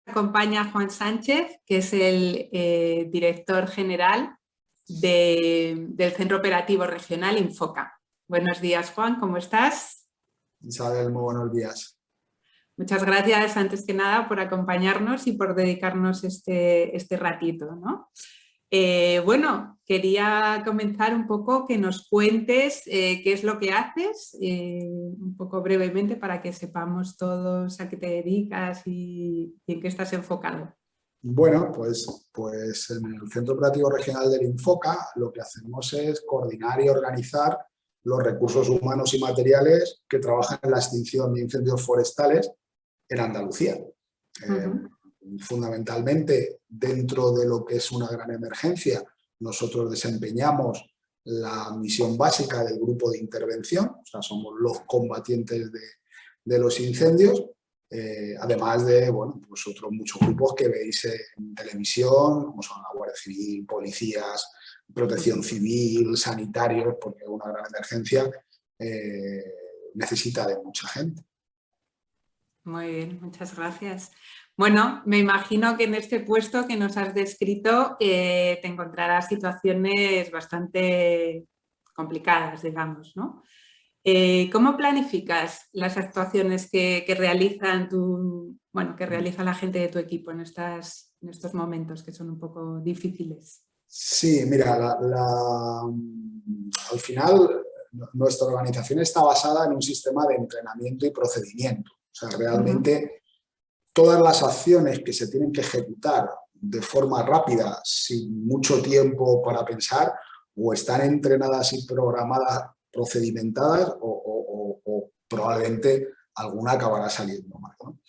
acompaña Juan Sánchez, que es el director general del Centro Operativo Regional Infoca. Buenos días, Juan, ¿cómo estás? Isabel, muy buenos días. Muchas gracias, antes que nada, por acompañarnos y por dedicarnos este ratito, ¿no? Bueno, quería comenzar un poco que nos cuentes qué es lo que haces, un poco brevemente para que sepamos todos a qué te dedicas y en qué estás enfocado. Bueno, pues en el Centro Operativo Regional del Infoca lo que hacemos es coordinar y organizar los recursos humanos y materiales que trabajan en la extinción de incendios forestales en Andalucía. Fundamentalmente, dentro de lo que es una gran emergencia, nosotros desempeñamos la misión básica del grupo de intervención, o sea, somos los combatientes de los incendios, además de, bueno, pues otros muchos grupos que veis en televisión, como son la Guardia Civil, policías, protección civil, sanitarios, porque una gran emergencia necesita de mucha gente. Muy bien, muchas gracias. Bueno, me imagino que en este puesto que nos has descrito te encontrarás situaciones bastante complicadas, digamos, ¿no? ¿Cómo planificas las actuaciones que realiza la gente de tu equipo en estos momentos que son un poco difíciles? Sí, mira, al final nuestra organización está basada en un sistema de entrenamiento y procedimiento. O sea, realmente todas las acciones que se tienen que ejecutar de forma rápida, sin mucho tiempo para pensar, o están entrenadas y programadas, procedimentadas, o probablemente alguna acabará saliendo mal, ¿no?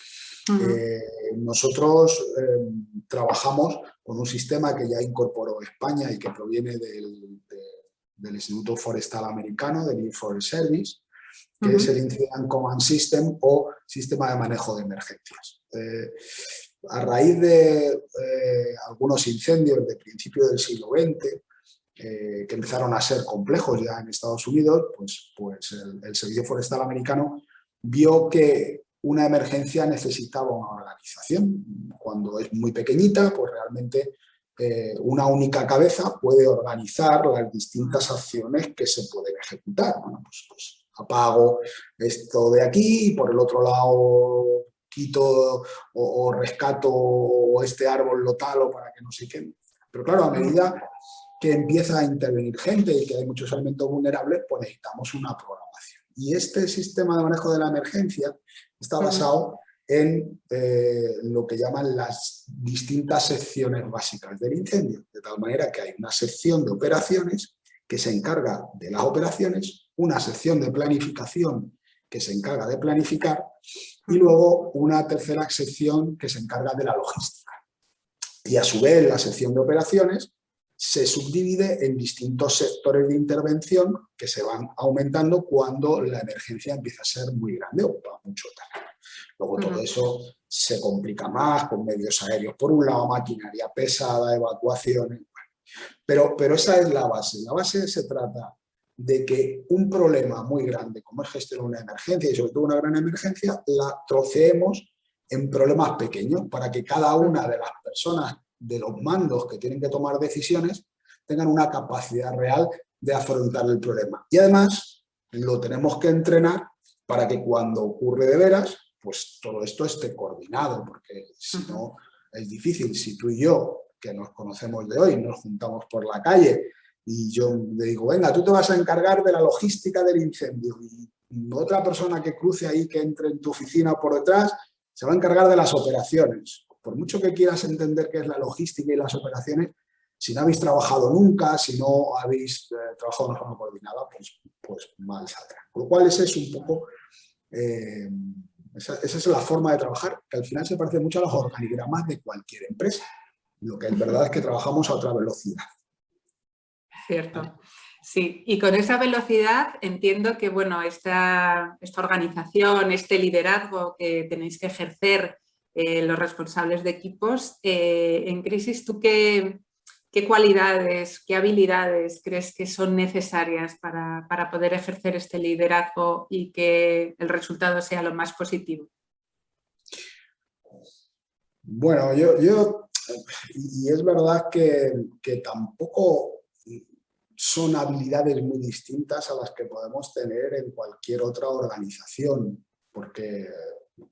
Nosotros trabajamos con un sistema que ya incorporó España y que proviene del Instituto Forestal Americano, del Forest Service, que es el Incident Command System o Sistema de Manejo de Emergencias. A raíz de algunos incendios de principio del siglo XX, que empezaron a ser complejos ya en Estados Unidos, pues el Servicio Forestal Americano vio que una emergencia necesitaba una organización. Cuando es muy pequeñita, pues realmente una única cabeza puede organizar las distintas acciones que se pueden ejecutar. Bueno, pues apago esto de aquí y por el otro lado quito o rescato este árbol, lo talo para que no se queme. Pero claro, a medida que empieza a intervenir gente y que hay muchos elementos vulnerables, pues necesitamos una programación. Y este sistema de manejo de la emergencia está basado en lo que llaman las distintas secciones básicas del incendio, de tal manera que hay una sección de operaciones que se encarga de las operaciones, una sección de planificación que se encarga de planificar y luego una tercera sección que se encarga de la logística. Y a su vez la sección de operaciones se subdivide en distintos sectores de intervención que se van aumentando cuando la emergencia empieza a ser muy grande o para mucho terreno. Luego todo eso se complica más con medios aéreos por un lado, maquinaria pesada, evacuaciones. Pero esa es la base. La base se trata de que un problema muy grande como es gestionar una emergencia y sobre todo una gran emergencia, la troceemos en problemas pequeños para que cada una de las personas de los mandos que tienen que tomar decisiones tengan una capacidad real de afrontar el problema. Y además lo tenemos que entrenar para que cuando ocurre de veras, pues todo esto esté coordinado, porque si no es difícil. Si tú y yo, que nos conocemos de hoy, nos juntamos por la calle y yo le digo, venga, tú te vas a encargar de la logística del incendio y otra persona que cruce ahí, que entre en tu oficina por detrás, se va a encargar de las operaciones. Por mucho que quieras entender qué es la logística y las operaciones, si no habéis trabajado nunca, si no habéis trabajado de una forma coordinada, pues mal saldrá. Con lo cual ese es un poco, esa es la forma de trabajar, que al final se parece mucho a los organigramas de cualquier empresa. Lo que es verdad es que trabajamos a otra velocidad. Cierto. Sí, y con esa velocidad entiendo que bueno, esta organización, este liderazgo que tenéis que ejercer los responsables de equipos, en crisis, ¿tú qué cualidades, qué habilidades crees que son necesarias para poder ejercer este liderazgo y que el resultado sea lo más positivo? Bueno, y es verdad que tampoco son habilidades muy distintas a las que podemos tener en cualquier otra organización, porque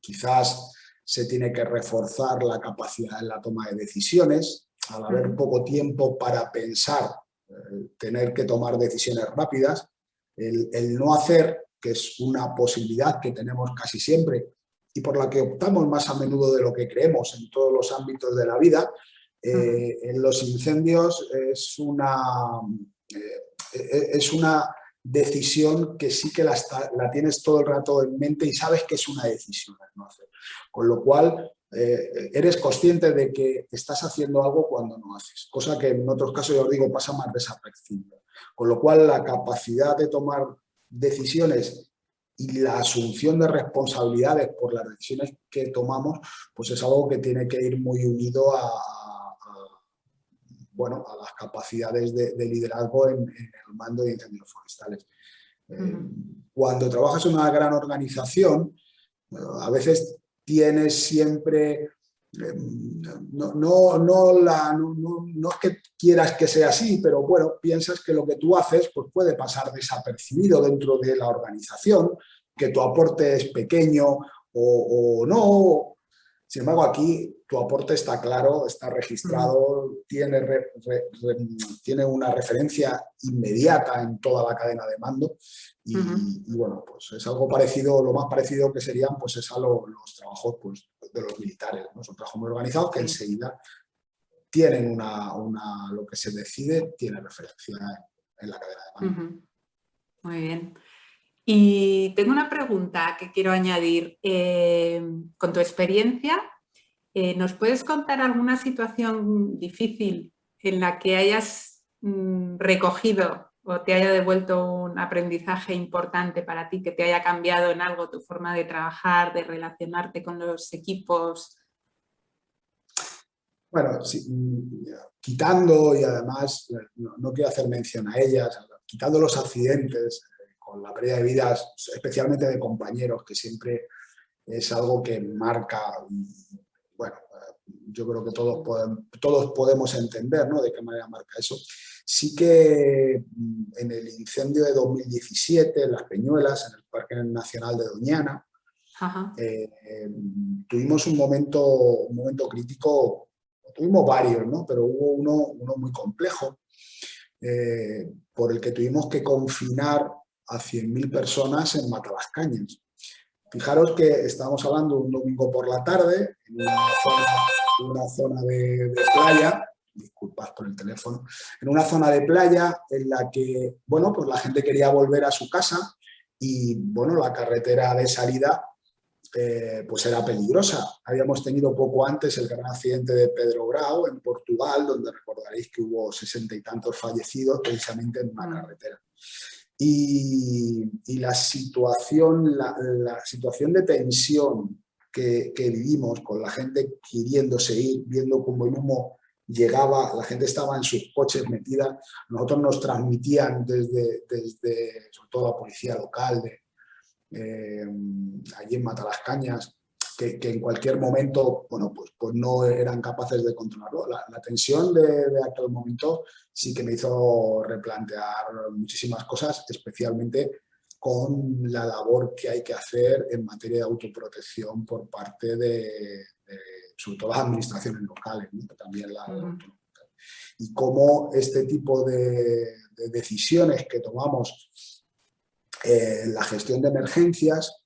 quizás se tiene que reforzar la capacidad en la toma de decisiones, al haber poco tiempo para pensar, tener que tomar decisiones rápidas, el no hacer, que es una posibilidad que tenemos casi siempre y por la que optamos más a menudo de lo que creemos en todos los ámbitos de la vida, en los incendios es una decisión que sí que la tienes todo el rato en mente y sabes que es una decisión no hacer. Con lo cual, eres consciente de que estás haciendo algo cuando no haces, cosa que en otros casos, ya os digo, pasa más desapercibida. Con lo cual, la capacidad de tomar decisiones y la asunción de responsabilidades por las decisiones que tomamos, pues es algo que tiene que ir muy unido bueno, a las capacidades de liderazgo en el mando de incendios forestales. Cuando trabajas en una gran organización, a veces tienes siempre... No es que quieras que sea así, pero bueno, piensas que lo que tú haces pues puede pasar desapercibido dentro de la organización, que tu aporte es pequeño o no. Sin embargo, aquí tu aporte está claro, está registrado, tiene una referencia inmediata en toda la cadena de mando y bueno, pues es algo parecido, lo más parecido que serían pues es a los trabajos pues, de los militares, ¿no? Son trabajos muy organizados que enseguida tienen lo que se decide tiene referencia en la cadena de mando. Muy bien. Y tengo una pregunta que quiero añadir. Con tu experiencia, ¿nos puedes contar alguna situación difícil en la que hayas recogido o te haya devuelto un aprendizaje importante para ti, que te haya cambiado en algo tu forma de trabajar, de relacionarte con los equipos? Bueno, sí, quitando, y además no quiero hacer mención a ellas, quitando los accidentes con la pérdida de vidas, especialmente de compañeros, que siempre es algo que marca, bueno, yo creo que todos podemos entender, ¿no?, de qué manera marca eso. Sí que en el incendio de 2017, en Las Peñuelas, en el Parque Nacional de Doñana, tuvimos un momento crítico. Tuvimos varios, ¿no?, pero hubo uno muy complejo por el que tuvimos que confinar a 100.000 personas en Matalascañas. Fijaros que estábamos hablando un domingo por la tarde en una zona de playa, disculpad por el teléfono, en una zona de playa en la que, bueno, pues la gente quería volver a su casa y, bueno, la carretera de salida pues era peligrosa. Habíamos tenido poco antes el gran accidente de Pedro Grau en Portugal, donde recordaréis que hubo 60 y tantos fallecidos precisamente en una carretera. Y la situación de tensión que vivimos con la gente queriéndose ir, viendo cómo el humo llegaba, la gente estaba en sus coches metida, nosotros nos transmitían desde sobre todo la policía local allí en Matalascañas, que en cualquier momento, bueno, pues no eran capaces de controlarlo. La tensión de aquel momento sí que me hizo replantear muchísimas cosas, especialmente con la labor que hay que hacer en materia de autoprotección por parte de sobre todo las administraciones locales, ¿no?, también y cómo este tipo de decisiones que tomamos la gestión de emergencias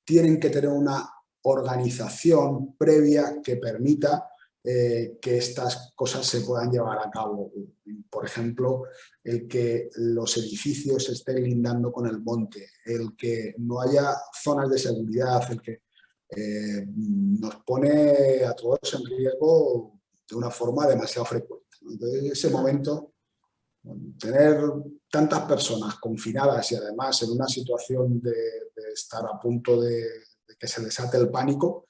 tienen que tener una organización previa que permita que estas cosas se puedan llevar a cabo. Por ejemplo, el que los edificios estén lindando con el monte, el que no haya zonas de seguridad, el que nos pone a todos en riesgo de una forma demasiado frecuente. Entonces, en ese momento, tener tantas personas confinadas y además en una situación de estar a punto de que se desate el pánico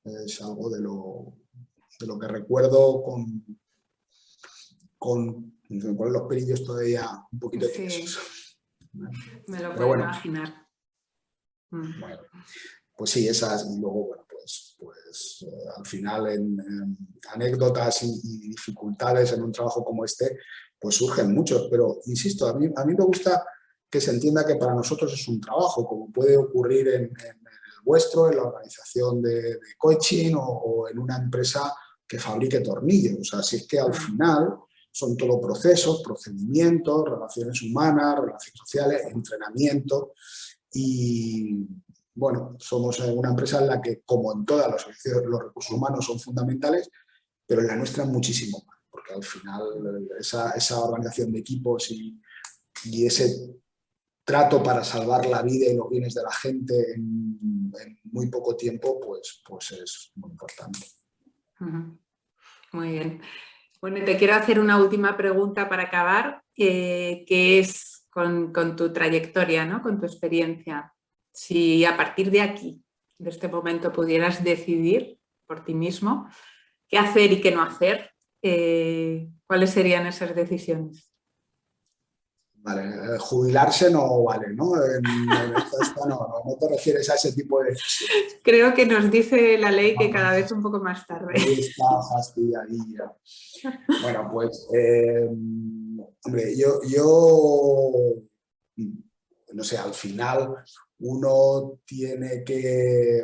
es algo de lo que recuerdo con los pelillos todavía un poquito tiesos. Me lo puedo imaginar. Bueno, pues sí, esas, y luego, bueno, pues al final en anécdotas y dificultades en un trabajo como este, pues surgen muchos. Pero, insisto, a mí me gusta que se entienda que para nosotros es un trabajo, como puede ocurrir en el vuestro, en la organización de coaching o en una empresa que fabrique tornillos. O sea, si es que al final son todo procesos, procedimientos, relaciones humanas, relaciones sociales, entrenamiento y... Bueno, somos una empresa en la que, como en todas los servicios, los recursos humanos son fundamentales, pero en la nuestra muchísimo más, porque al final esa organización de equipos y ese trato para salvar la vida y los bienes de la gente en muy poco tiempo, pues es muy importante. Muy bien. Bueno, te quiero hacer una última pregunta para acabar, que es con tu trayectoria, ¿no? Con tu experiencia. Si a partir de aquí, de este momento, pudieras decidir por ti mismo qué hacer y qué no hacer, ¿cuáles serían esas decisiones? Vale, jubilarse no vale, ¿no? No te refieres a ese tipo de decisiones. Creo que nos dice la ley que cada vez un poco más tarde. Ahí está fastidiadilla. Bueno, pues, hombre, no sé, al final uno tiene que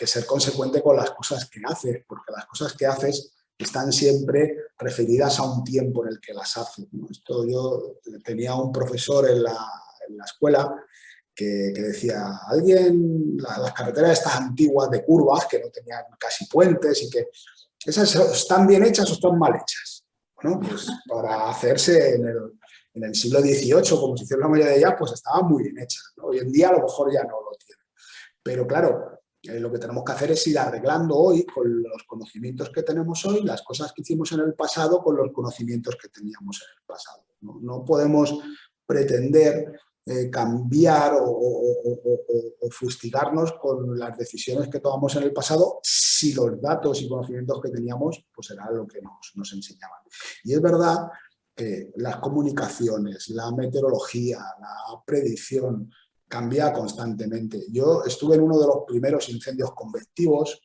ser consecuente con las cosas que haces, porque las cosas que haces están siempre referidas a un tiempo en el que las haces, ¿no? Yo tenía un profesor en la escuela que decía, las carreteras estas antiguas de curvas que no tenían casi puentes y que esas están bien hechas o están mal hechas. Bueno, pues para hacerse en el siglo XVIII, como se hicieron la mayoría de ellas, pues estaban muy bien hechas, ¿no? Hoy en día a lo mejor ya no lo tienen. Pero claro, lo que tenemos que hacer es ir arreglando hoy, con los conocimientos que tenemos hoy, las cosas que hicimos en el pasado con los conocimientos que teníamos en el pasado. No podemos pretender cambiar o fustigarnos con las decisiones que tomamos en el pasado si los datos y conocimientos que teníamos pues era lo que nos enseñaban. Y es verdad que las comunicaciones, la meteorología, la predicción cambia constantemente. Yo estuve en uno de los primeros incendios convectivos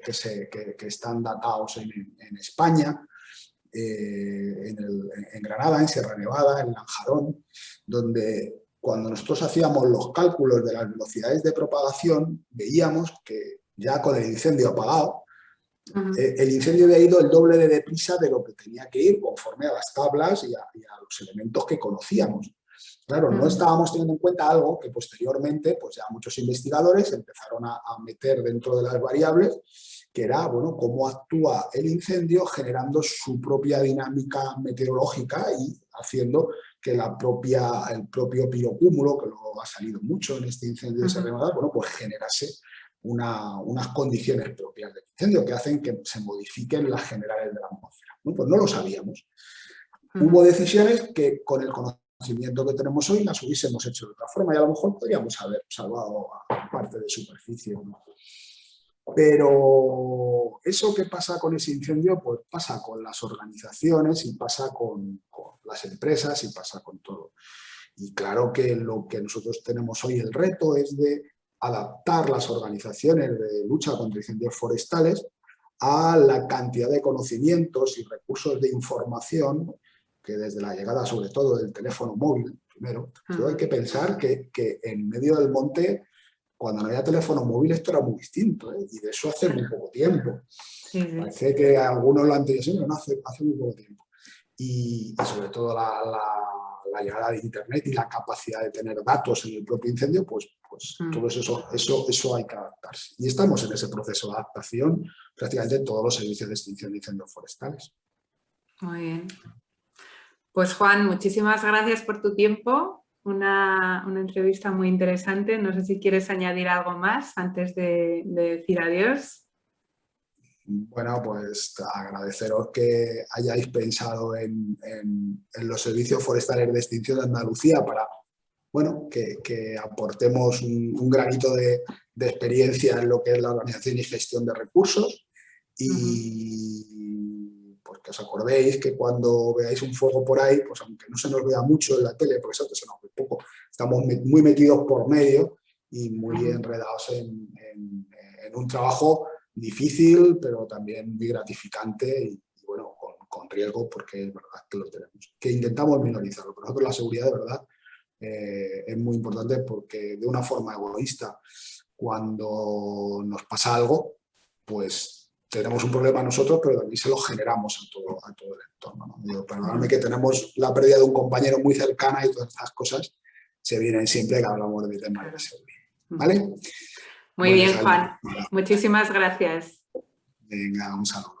que están datados en España, en Granada, en Sierra Nevada, en Lanjarón, donde cuando nosotros hacíamos los cálculos de las velocidades de propagación, veíamos que ya con el incendio apagado, el incendio había ido el doble de deprisa de lo que tenía que ir conforme a las tablas y a los elementos que conocíamos. Claro, no estábamos teniendo en cuenta algo que posteriormente pues ya muchos investigadores empezaron a meter dentro de las variables, que era, bueno, cómo actúa el incendio generando su propia dinámica meteorológica y haciendo que el propio pirocúmulo, que luego ha salido mucho en este incendio de Sierra Nevada, bueno, pues generase unas condiciones propias del incendio que hacen que se modifiquen las generales de la atmósfera. Bueno, pues no lo sabíamos. Hubo decisiones que con el conocimiento que tenemos hoy las hubiésemos hecho de otra forma y a lo mejor podríamos haber salvado a parte de superficie, ¿no? Pero eso que pasa con ese incendio, pues pasa con las organizaciones y pasa con las empresas y pasa con todo. Y claro que lo que nosotros tenemos hoy el reto es de adaptar las organizaciones de lucha contra incendios forestales a la cantidad de conocimientos y recursos de información que desde la llegada sobre todo del teléfono móvil, primero, hay que pensar que en medio del monte, cuando no había teléfono móvil, esto era muy distinto, ¿eh? Y de eso hace muy poco tiempo. Parece que algunos lo han tenido siempre, no, hace muy poco tiempo. Y sobre todo la llegada de Internet y la capacidad de tener datos en el propio incendio, pues todo eso hay que adaptarse. Y estamos en ese proceso de adaptación prácticamente en todos los servicios de extinción de incendios forestales. Muy bien. Pues Juan, muchísimas gracias por tu tiempo. Una entrevista muy interesante. No sé si quieres añadir algo más antes de decir adiós. Bueno, pues agradeceros que hayáis pensado en los servicios forestales de extinción de Andalucía para, bueno, que aportemos un granito de experiencia en lo que es la organización y gestión de recursos y pues que os acordéis que cuando veáis un fuego por ahí, pues aunque no se nos vea mucho en la tele, porque eso se nos ve poco, estamos muy metidos por medio y muy enredados en en un trabajo difícil, pero también muy gratificante y bueno, con riesgo, porque es verdad que lo tenemos, que intentamos minorizarlo. Pero nosotros la seguridad, de verdad, es muy importante, porque de una forma egoísta, cuando nos pasa algo, pues tenemos un problema nosotros, pero también se lo generamos a todo el entorno, ¿no? Digo, perdóname, que tenemos la pérdida de un compañero muy cercana y todas estas cosas se vienen siempre que hablamos de temas de seguridad. ¿Vale? Muy bien, Juan. Muchísimas gracias. Venga, un saludo.